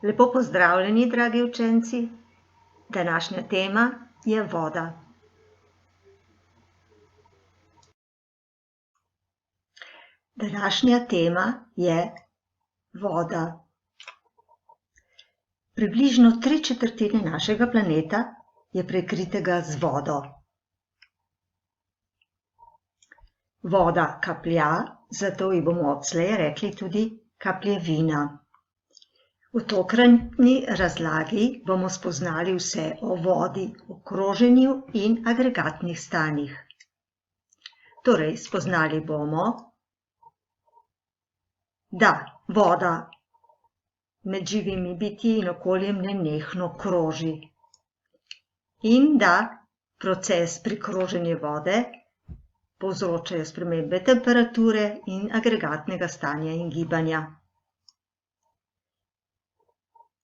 Lepo pozdravljeni, dragi učenci. Današnja tema je voda. Današnja tema je voda. Približno 3/4 našega planeta je prekritega z vodo. Voda kaplja, zato ji bomo odslej rekli tudi kapljevina. V tokratni razlagi bomo spoznali vse o vodi, o kroženju in agregatnih stanjih. Torej, spoznali bomo, da voda med živimi bitji in okoljem nenehno kroži in da proces pri kroženju vode povzročajo spremembe temperature in agregatnega stanja in gibanja.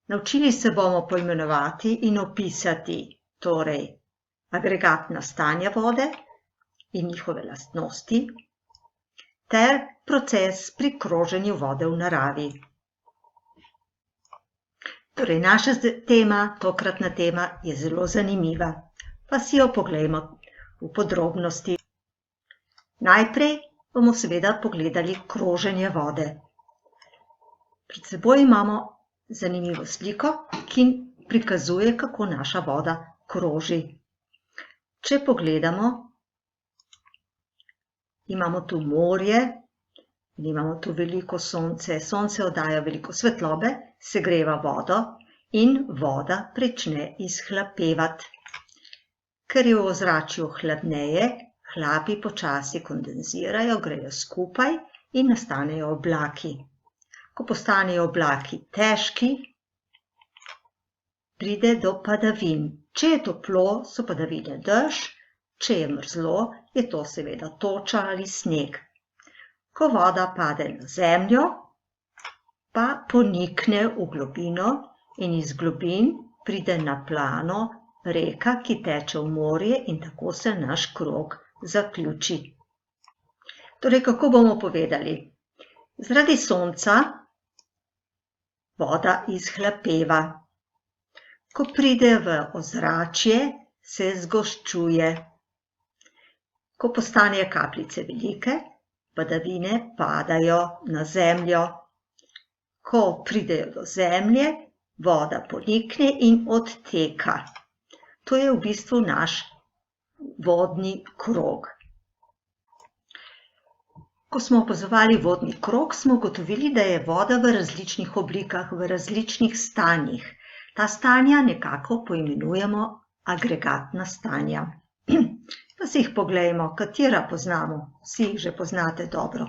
Naučili se bomo poimenovati in opisati torej agregatna stanja vode in njihove lastnosti ter proces pri kroženju vode v naravi. Torej, naša tokratna tema je zelo zanimiva, pa si jo poglejmo v podrobnosti. Najprej bomo seveda pogledali kroženje vode. Pred seboj imamo zanimivo sliko, ki prikazuje, kako naša voda kroži. Če pogledamo, imamo tu morje in imamo tu veliko sonce. Sonce oddaja veliko svetlobe, segreva vodo in voda prične izhlapevati. Ker je v ozračju hladneje, hlapi počasi kondenzirajo, grejo skupaj in nastanejo oblaki. Ko postanejo oblaki težki, pride do padavin. Če je toplo, so padavine dež, če je mrzlo, je to seveda toča ali sneg. Ko voda pade na zemljo, pa ponikne v globino in iz globin pride na plano reka, ki teče v morje in tako se naš krog zaključi. Torej, kako bomo povedali? Zaradi sonca voda izhlapeva. Ko pride v ozračje, se zgoščuje. Ko postanejo kapljice velike, padavine padajo na zemljo. Ko pridejo do zemlje, voda ponikne in odteka. To je v bistvu naš vodni krog. Ko smo opazovali vodni krog, smo ugotovili, da je voda v različnih oblikah, v različnih stanjih. Ta stanja nekako poimenujemo agregatna stanja. Pa si jih poglejmo, katera poznamo. Vsi jih že poznate dobro.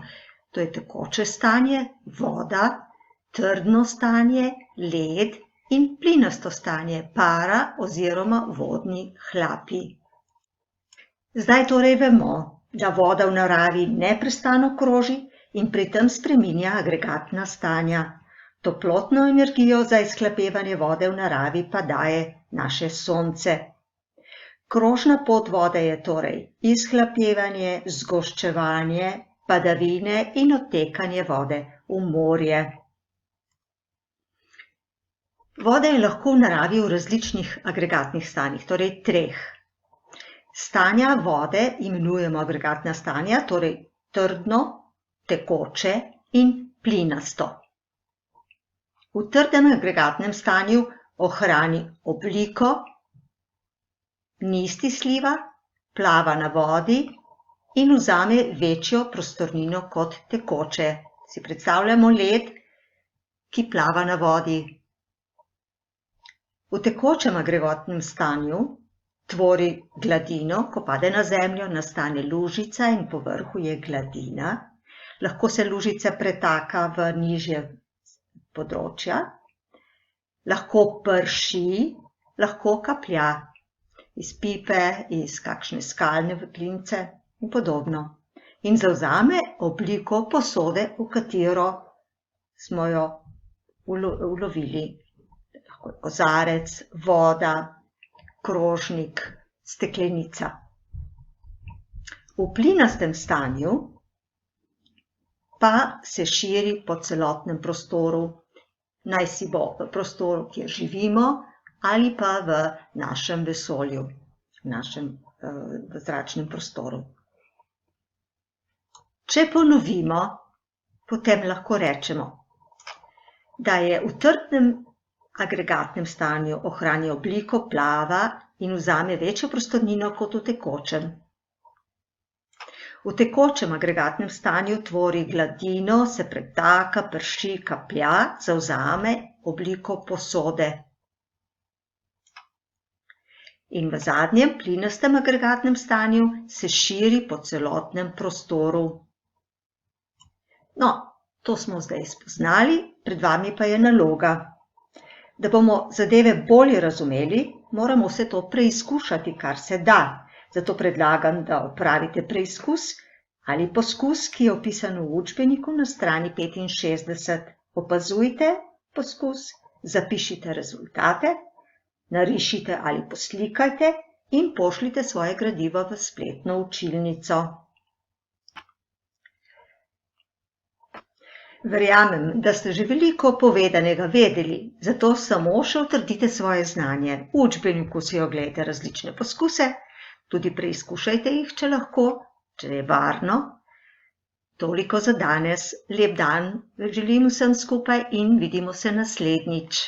To je tekoče stanje, voda, trdno stanje, led in plinasto stanje, para oziroma vodni hlapi. Zdaj torej vemo, da voda v naravi neprestano kroži in pri tem spreminja agregatna stanja. Toplotno energijo za izhlapevanje vode v naravi pa daje naše sonce. Krožna pot vode je torej izhlapevanje, zgoščevanje, padavine in odtekanje vode v morje. Voda je lahko v naravi v različnih agregatnih stanjih, torej 3. Stanja vode imenujemo agregatna stanja, torej trdno, tekoče in plinasto. V trdem agregatnem stanju ohrani obliko, ni stisliva, plava na vodi in vzame večjo prostornino kot tekoče. Si predstavljamo led, ki plava na vodi. V tekočem agregatnem stanju tvori gladino, ko pade na zemljo, nastane lužica in po vrhu je gladina. Lahko se lužica pretaka v nižje področja, lahko prši, lahko kaplja iz pipe, iz kakšne skalne votlince in podobno. In zavzame obliko posode, v katero smo jo ulovili. Lahko je kozarec, voda, krožnik, steklenica. V plinastem stanju pa se širi po celotnem prostoru naj si bo v prostoru, kjer živimo, ali pa v našem vesolju, v našem v zračnem prostoru. Če ponovimo, potem lahko rečemo, da je v trdnem agregatnem stanju ohranja obliko, plava in vzame večjo prostornino kot v tekočem. V tekočem agregatnem stanju tvori gladino, se pretaka, prši, kaplja, zavzame obliko posode. In v zadnjem, plinastem agregatnem stanju se širi po celotnem prostoru. No, to smo zdaj spoznali, pred vami pa je naloga. Da bomo zadeve bolje razumeli, moramo vse to preizkušati, kar se da. Zato predlagam, da opravite preizkus ali poskus, ki je opisan v učbeniku na strani 65. Opazujte poskus, zapišite rezultate, narišite ali poslikajte in pošljite svoje gradivo v spletno učilnico. Verjamem, da ste že veliko povedanega vedeli, zato samo še utrdite svoje znanje. V učbeniku si oglejte različne poskuse, tudi preizkušajte jih, če lahko, če je varno. Toliko za danes. Lep dan želim vsem skupaj in vidimo se naslednjič.